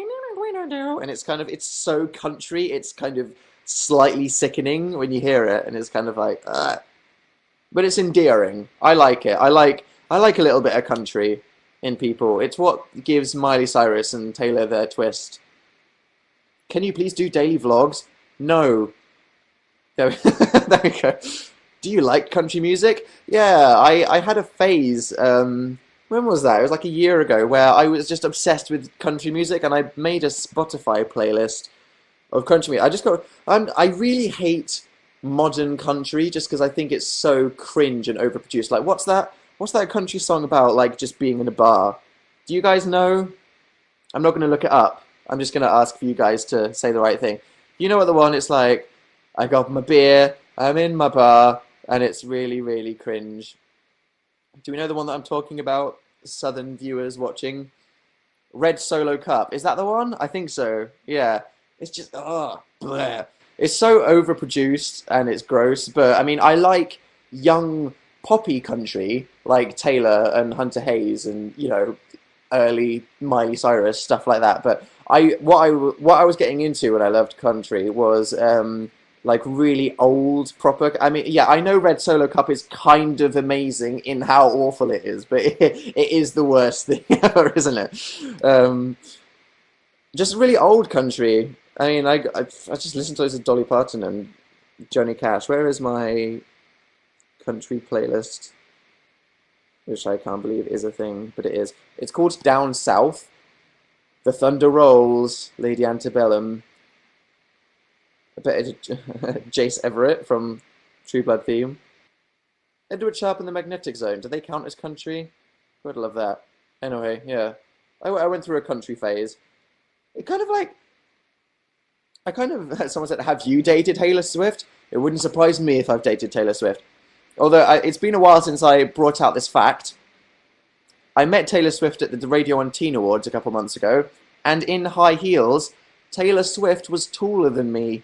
it's so country. It's kind of slightly sickening when you hear it, and it's kind of like, but it's endearing. I like it. I like a little bit of country in people. It's what gives Miley Cyrus and Taylor their twist. Can you please do daily vlogs? No. There, there we go. Do you like country music? Yeah, I had a phase, when was that? It was like a year ago, where I was just obsessed with country music, and I made a Spotify playlist of country music. I really hate modern country just because I think it's so cringe and overproduced. Like, what's that country song about, like, just being in a bar? Do you guys know? I'm not going to look it up. I'm just going to ask for you guys to say the right thing. You know what the one, it's like, I got my beer, I'm in my bar, and it's really, really cringe. Do we know the one that I'm talking about? Southern viewers watching? Red Solo Cup. Is that the one? I think so. Yeah. It's just, bleh. It's so overproduced and it's gross, but I mean, I like young poppy country, like Taylor and Hunter Hayes and, you know, early Miley Cyrus, stuff like that. But what I was getting into when I loved country was like really old proper. I mean, yeah, I know Red Solo Cup is kind of amazing in how awful it is, but it is the worst thing ever, isn't it? Just really old country. I mean, I just listened to loads of Dolly Parton and Johnny Cash. Where is my country playlist? Which I can't believe is a thing, but it is. It's called Down South. The Thunder Rolls, Lady Antebellum. I bet it's Jace Everett from True Blood theme. Edward Sharpe and the Magnetic Zone. Do they count as country? I would love that. Anyway, yeah. I went through a country phase. It kind of like... someone said, have you dated Taylor Swift? It wouldn't surprise me if I've dated Taylor Swift. Although it's been a while since I brought out this fact. I met Taylor Swift at the Radio 1 Teen Awards a couple months ago, and in high heels, Taylor Swift was taller than me.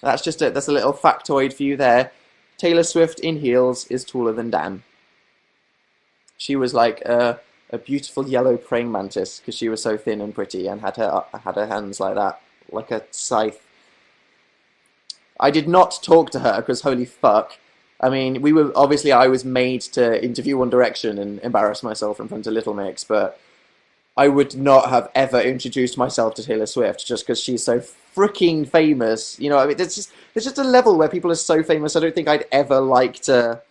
That's a little factoid for you there. Taylor Swift in heels is taller than Dan. She was like a beautiful yellow praying mantis because she was so thin and pretty and had her hands like that, like a scythe. I did not talk to her because holy fuck. I mean, I was made to interview One Direction and embarrass myself in front of Little Mix, but I would not have ever introduced myself to Taylor Swift just because she's so freaking famous. You know, I mean, there's just a level where people are so famous. I don't think I'd ever like to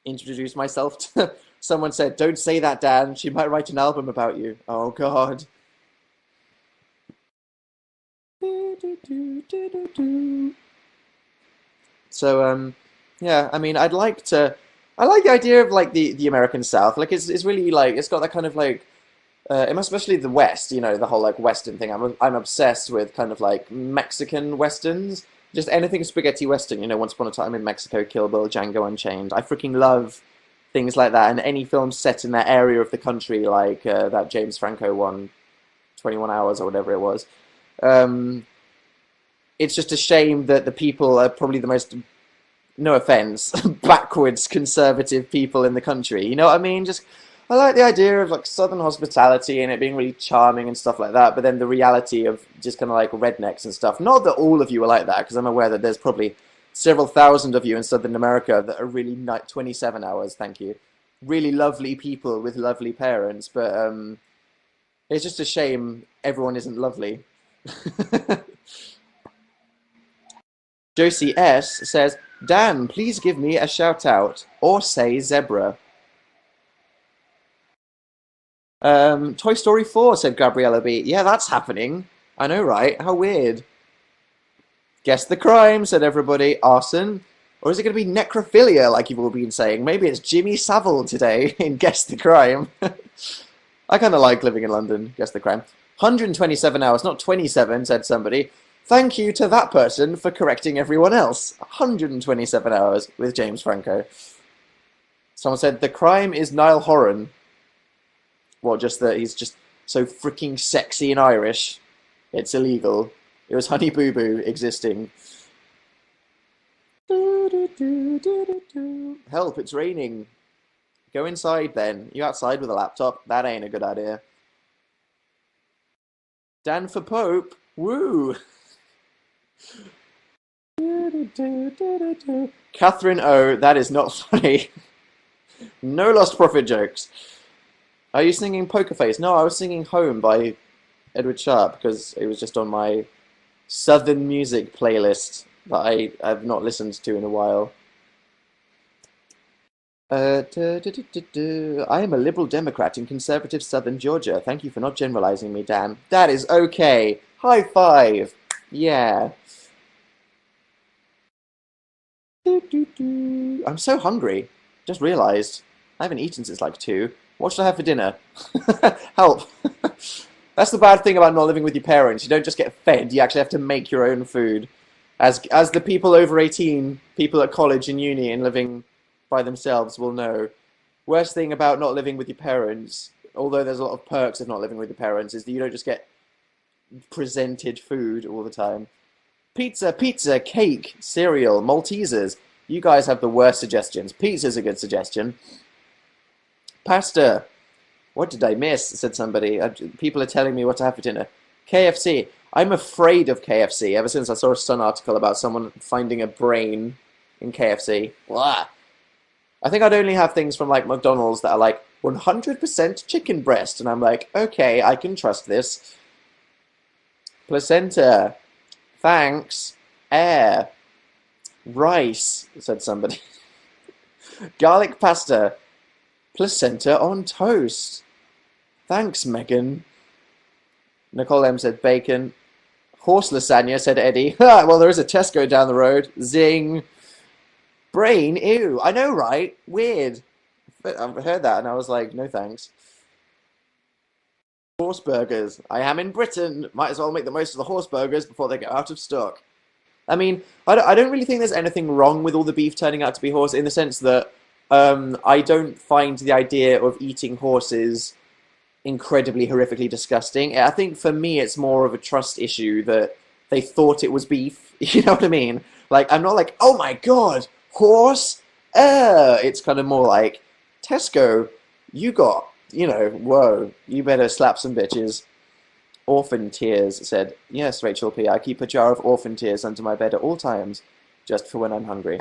introduce myself to. Someone said, "Don't say that, Dan. She might write an album about you." Oh God. So yeah, I mean, I like the idea of like the American South. Like it's really like it's got that kind of like especially the West, you know, the whole like Western thing. I'm obsessed with kind of like Mexican Westerns. Just anything spaghetti Western, you know, Once Upon a Time in Mexico, Kill Bill, Django Unchained. I freaking love things like that, and any film set in that area of the country, like that James Franco one, 21 Hours or whatever it was. It's just a shame that the people are probably the most, no offense, backwards conservative people in the country. You know what I mean? Just, I like the idea of like Southern hospitality and it being really charming and stuff like that, but then the reality of just kind of like rednecks and stuff. Not that all of you are like that, because I'm aware that there's probably several thousand of you in Southern America that are really 27 hours, thank you. Really lovely people with lovely parents, but it's just a shame everyone isn't lovely. Josie S says, Dan, please give me a shout out, or say zebra. Toy Story 4, said Gabriella B. Yeah, that's happening. I know, right? How weird. Guess the crime, said everybody. Arson. Or is it going to be necrophilia, like you've all been saying? Maybe it's Jimmy Savile today in Guess the Crime. I kind of like living in London. Guess the crime. 127 hours, not 27, said somebody. Thank you to that person for correcting everyone else. 127 hours with James Franco. Someone said, the crime is Niall Horan. Well, just that he's just so freaking sexy and Irish. It's illegal. It was Honey Boo Boo existing. Help, it's raining. Go inside then. You outside with a laptop? That ain't a good idea. Dan for Pope? Woo! Catherine O, that is not funny. No Lost Profit jokes. Are you singing Poker Face? No, I was singing Home by Edward Sharpe because it was just on my Southern music playlist that I've not listened to in a while. I am a liberal Democrat in conservative Southern Georgia. Thank you for not generalizing me, Dan. That is okay. High five. Yeah. I'm so hungry. Just realized. I haven't eaten since like 2. What should I have for dinner? Help. That's the bad thing about not living with your parents. You don't just get fed, you actually have to make your own food. As the people over 18, people at college and uni and living by themselves will know. Worst thing about not living with your parents, although there's a lot of perks of not living with your parents, is that you don't just get presented food all the time. Pizza, pizza, cake, cereal, Maltesers. You guys have the worst suggestions. Pizza's a good suggestion. Pasta. What did I miss? Said somebody. People are telling me what to have for dinner. KFC. I'm afraid of KFC ever since I saw a Sun article about someone finding a brain in KFC. Blah. I think I'd only have things from like McDonald's that are like 100% chicken breast. And I'm like, okay, I can trust this. Placenta. Thanks. Air. Rice, said somebody. Garlic pasta. Placenta on toast. Thanks, Megan. Nicole M said bacon. Horse lasagna, said Eddie. Well, there is a Tesco down the road. Zing. Brain, ew. I know, right? Weird. I've heard that and I was like, no thanks. Horse burgers. I am in Britain. Might as well make the most of the horse burgers before they get out of stock. I mean, I don't really think there's anything wrong with all the beef turning out to be horse in the sense that I don't find the idea of eating horses incredibly horrifically disgusting. I think for me it's more of a trust issue that they thought it was beef. You know what I mean? Like, I'm not like, oh my god, horse? It's kind of more like, Tesco, you got, you know, whoa, you better slap some bitches. Orphan Tears said, yes, Rachel P. I keep a jar of orphan tears under my bed at all times, just for when I'm hungry.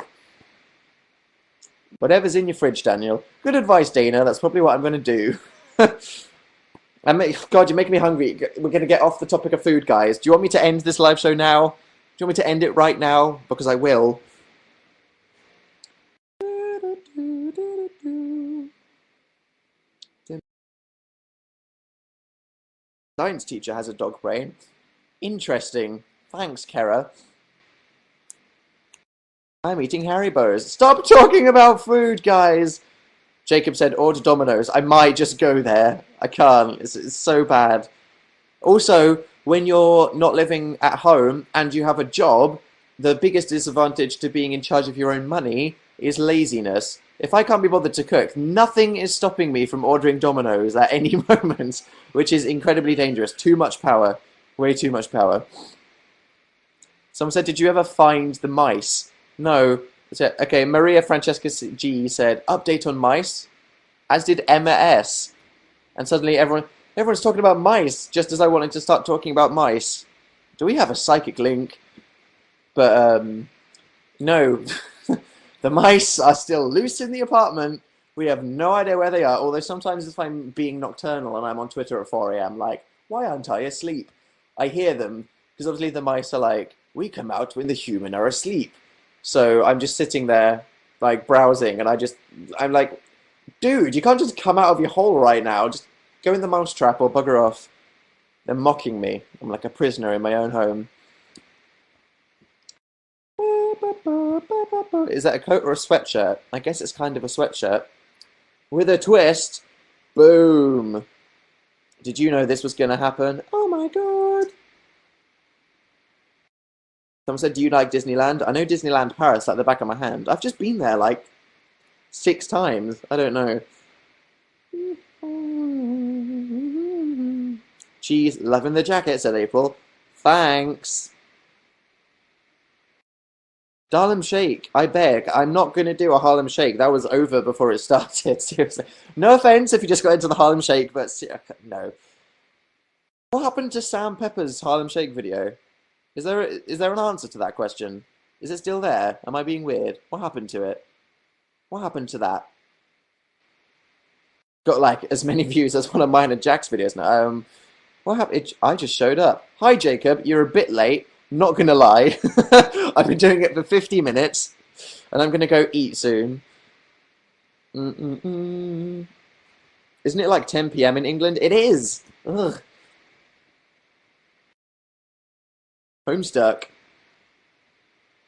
Whatever's in your fridge, Daniel. Good advice, Dana. That's probably what I'm going to do. God, you're making me hungry. We're going to get off the topic of food, guys. Do you want me to end this live show now? Do you want me to end it right now? Because I will. Science teacher has a dog brain. Interesting. Thanks, Kara. I'm eating Haribos. Stop talking about food, guys! Jacob said, order Domino's. I might just go there. I can't. It's so bad. Also, when you're not living at home and you have a job, the biggest disadvantage to being in charge of your own money is laziness. If I can't be bothered to cook, nothing is stopping me from ordering Domino's at any moment, which is incredibly dangerous. Too much power. Way too much power. Someone said, did you ever find the mice? No. Okay, Maria Francesca G said, update on mice, as did Emma S. And suddenly everyone's talking about mice, just as I wanted to start talking about mice. Do we have a psychic link? But, no. The mice are still loose in the apartment. We have no idea where they are, although sometimes if I'm being nocturnal and I'm on Twitter at 4 AM, like, why aren't I asleep? I hear them, because obviously the mice are like, we come out when the human are asleep. So I'm just sitting there, like, browsing, and I'm like, dude, you can't just come out of your hole right now. Just go in the mousetrap or bugger off. They're mocking me. I'm like a prisoner in my own home. Is that a coat or a sweatshirt? I guess it's kind of a sweatshirt. With a twist. Boom. Did you know this was going to happen? Oh my god. Someone said, do you like Disneyland? I know Disneyland Paris like the back of my hand. I've just been there like 6 times. I don't know. Cheese, loving the jacket, said April. Thanks. Harlem Shake, I beg. I'm not going to do a Harlem Shake. That was over before it started, seriously. No offense if you just got into the Harlem Shake, but no. What happened to Sam Pepper's Harlem Shake video? Is there an answer to that question? Is it still there? Am I being weird? What happened to it? What happened to that? Got like as many views as one of mine and Jack's videos now. What happened? I just showed up. Hi Jacob, you're a bit late. Not gonna lie. I've been doing it for 50 minutes, and I'm gonna go eat soon. Isn't it like 10 p.m. in England? It is. Ugh. Homestuck.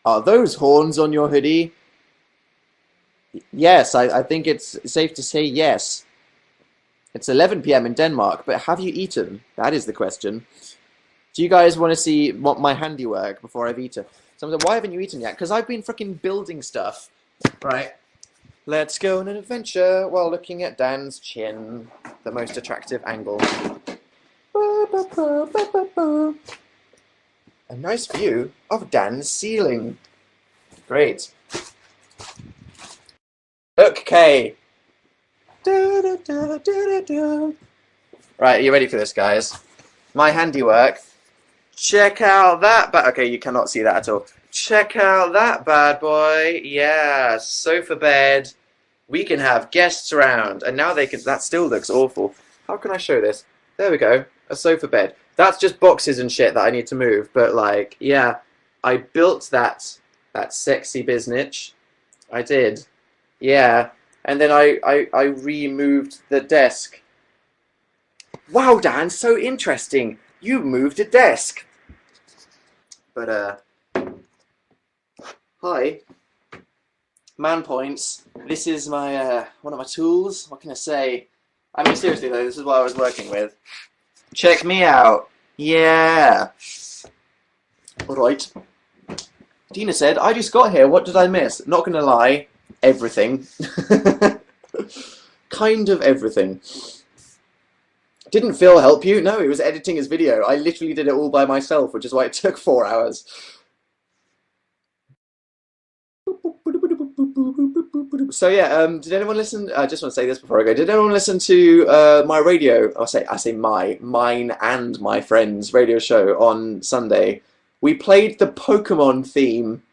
Are those horns on your hoodie? Yes, I think it's safe to say yes. It's 11 p.m. in Denmark, but have you eaten? That is the question. Do you guys want to see what my handiwork before I've eaten? Someone said, why haven't you eaten yet? Because I've been freaking building stuff. Right. Let's go on an adventure while looking at Dan's chin. The most attractive angle. A nice view of Dan's ceiling. Great. Okay. Right, are you ready for this, guys? My handiwork. Check out that okay, you cannot see that at all. Check out that bad boy. Yeah, sofa bed. We can have guests around. And now they can... That still looks awful. How can I show this? There we go. A sofa bed. That's just boxes and shit that I need to move. But, like, yeah. I built that sexy biznitch. I did. Yeah. And then I removed the desk. Wow, Dan, so interesting. You moved a desk. But, hi. Man points. This is my, one of my tools. What can I say? I mean, seriously, though, this is what I was working with. Check me out. Yeah. Alright. Dina said, I just got here. What did I miss? Not gonna lie. Everything. Kind of everything. Didn't Phil help you? No, he was editing his video. I literally did it all by myself, which is why it took 4 hours. So yeah, did anyone listen? I just want to say this before I go. Did anyone listen to my radio? I say mine and my friend's radio show on Sunday? We played the Pokemon theme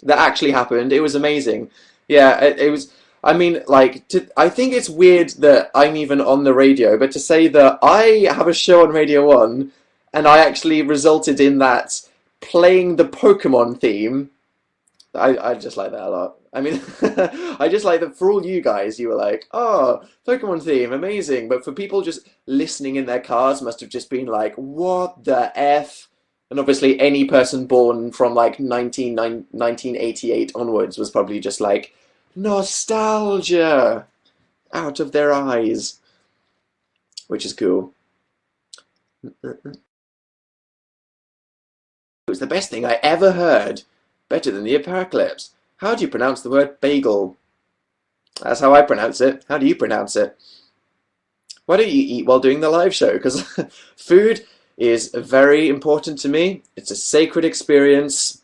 that actually happened. It was amazing. Yeah, it was. I mean, like, I think it's weird that I'm even on the radio, but to say that I have a show on Radio 1 and I actually resulted in that playing the Pokemon theme, I just like that a lot. I mean, I just like that for all you guys, you were like, oh, Pokemon theme, amazing. But for people just listening in their cars must have just been like, what the F? And obviously any person born from like 1988 onwards was probably just like, nostalgia out of their eyes, which is cool. It was the best thing I ever heard, better than the apocalypse. How do you pronounce the word bagel? That's how I pronounce it. How do you pronounce it? Why don't you eat while doing the live show? Because food is very important to me. It's a sacred experience.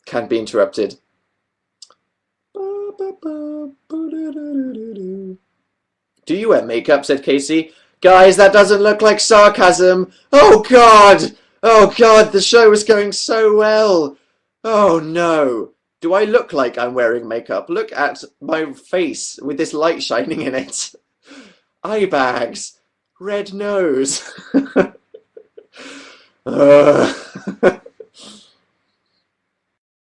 Can't be interrupted. Do you wear makeup? Said Casey. Guys, that doesn't look like sarcasm. Oh God! Oh God, the show was going so well. Oh no. Do I look like I'm wearing makeup? Look at my face with this light shining in it. Eye bags. Red nose.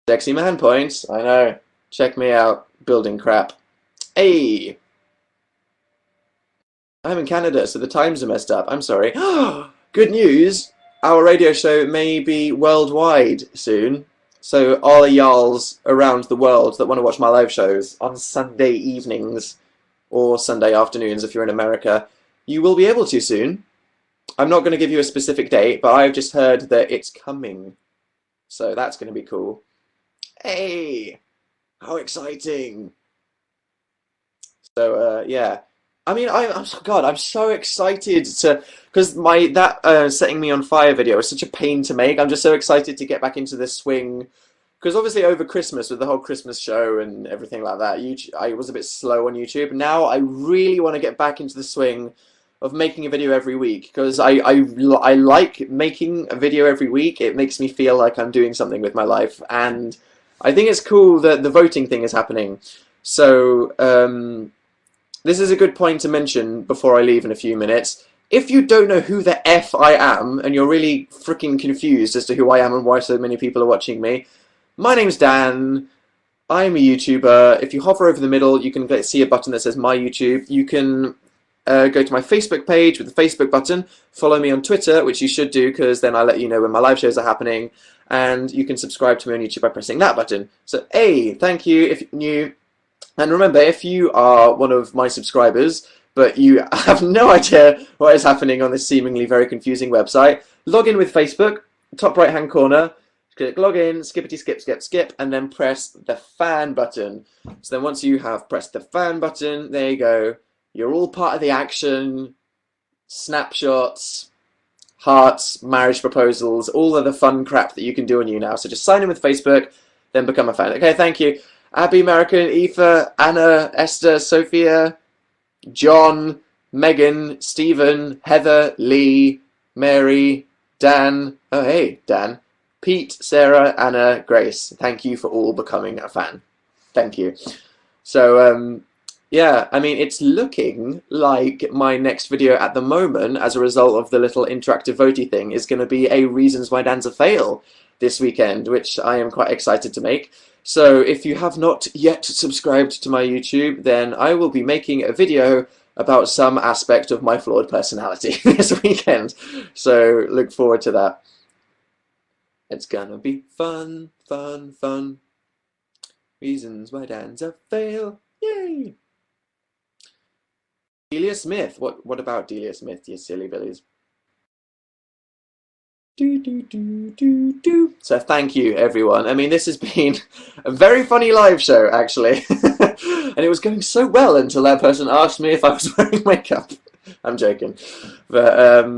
Sexy man points. I know. Check me out. Building crap. Hey! I'm in Canada, so the times are messed up. I'm sorry. Good news! Our radio show may be worldwide soon. So all y'alls around the world that want to watch my live shows on Sunday evenings or Sunday afternoons if you're in America, you will be able to soon. I'm not going to give you a specific date, but I've just heard that it's coming. So that's going to be cool. Hey! How exciting! So, yeah. I mean, I'm so excited to, because that Setting Me on Fire video was such a pain to make. I'm just so excited to get back into the swing, because obviously over Christmas with the whole Christmas show and everything like that, I was a bit slow on YouTube. Now I really want to get back into the swing of making a video every week, because I like making a video every week. It makes me feel like I'm doing something with my life, and I think it's cool that the voting thing is happening. So this is a good point to mention before I leave in a few minutes. If you don't know who the F I am, and you're really freaking confused as to who I am and why so many people are watching me, my name's Dan. I'm a YouTuber. If you hover over the middle, you can see a button that says My YouTube. You can go to my Facebook page with the Facebook button, follow me on Twitter, which you should do because then I let you know when my live shows are happening, and you can subscribe to me on YouTube by pressing that button. So, A, thank you if you're new, and remember, if you are one of my subscribers, but you have no idea what is happening on this seemingly very confusing website, log in with Facebook, top right hand corner, click login, skippity skip skip skip, and then press the fan button. So then once you have pressed the fan button, there you go. You're all part of the action, snapshots, hearts, marriage proposals, all of the fun crap that you can do on Younow. So just sign in with Facebook, then become a fan. Okay, thank you. Abby, American, Aoife, Anna, Esther, Sophia, John, Megan, Stephen, Heather, Lee, Mary, Dan, oh hey, Dan, Pete, Sarah, Anna, Grace. Thank you for all becoming a fan. Thank you. So, yeah, I mean, it's looking like my next video at the moment, as a result of the little interactive votey thing, is going to be a Reasons Why Dan's a Fail this weekend, which I am quite excited to make. So if you have not yet subscribed to my YouTube, then I will be making a video about some aspect of my flawed personality this weekend. So look forward to that. It's gonna be fun, fun, fun. Reasons Why Dan's a Fail. Yay! Delia Smith. What about Delia Smith, you silly billies? So thank you, everyone. I mean, this has been a very funny live show, actually. And it was going so well until that person asked me if I was wearing makeup. I'm joking. But,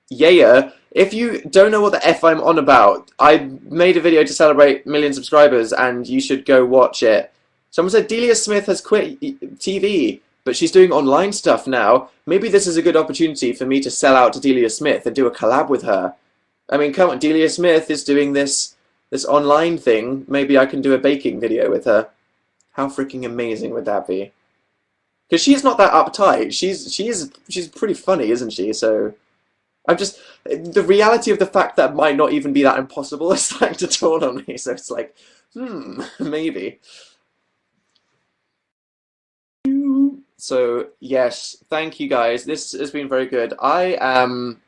yeah, if you don't know what the F I'm on about, I made a video to celebrate 1 million subscribers, and you should go watch it. Someone said Delia Smith has quit TV, but she's doing online stuff now. Maybe this is a good opportunity for me to sell out to Delia Smith and do a collab with her. I mean, come on, Delia Smith is doing this online thing. Maybe I can do a baking video with her. How freaking amazing would that be? Because she's not that uptight. She's pretty funny, isn't she? So I'm just, the reality of the fact that might not even be that impossible is starting to dawn on me. So it's like, maybe. So, yes, thank you guys. This has been very good. I am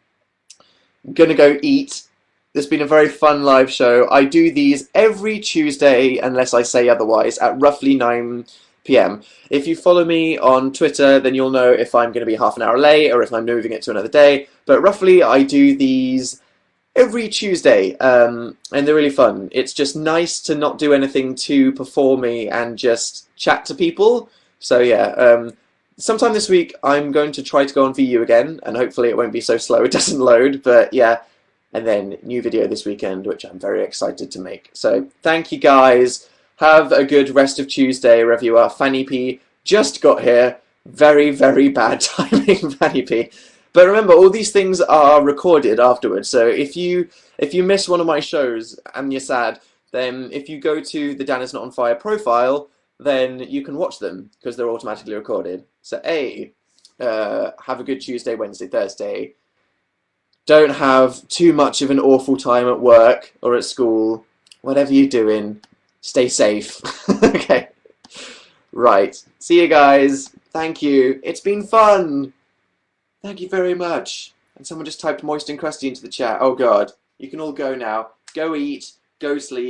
going to go eat. This has been a very fun live show. I do these every Tuesday, unless I say otherwise, at roughly 9 PM. If you follow me on Twitter, then you'll know if I'm going to be half an hour late or if I'm moving it to another day. But roughly, I do these every Tuesday, and they're really fun. It's just nice to not do anything too performy and just chat to people. So yeah, sometime this week I'm going to try to go on VU again, and hopefully it won't be so slow it doesn't load, but yeah, and then new video this weekend, which I'm very excited to make. So thank you guys, have a good rest of Tuesday wherever you are. Fanny P just got here, very, very bad timing, Fanny P. But remember, all these things are recorded afterwards, so if you miss one of my shows and you're sad, then if you go to the Danisnotonfire profile, then you can watch them because they're automatically recorded. So have a good Tuesday, Wednesday, Thursday. Don't have too much of an awful time at work or at school. Whatever you're doing, stay safe. Okay. Right. See you guys. Thank you. It's been fun. Thank you very much. And someone just typed moist and crusty into the chat. Oh God. You can all go now. Go eat. Go sleep.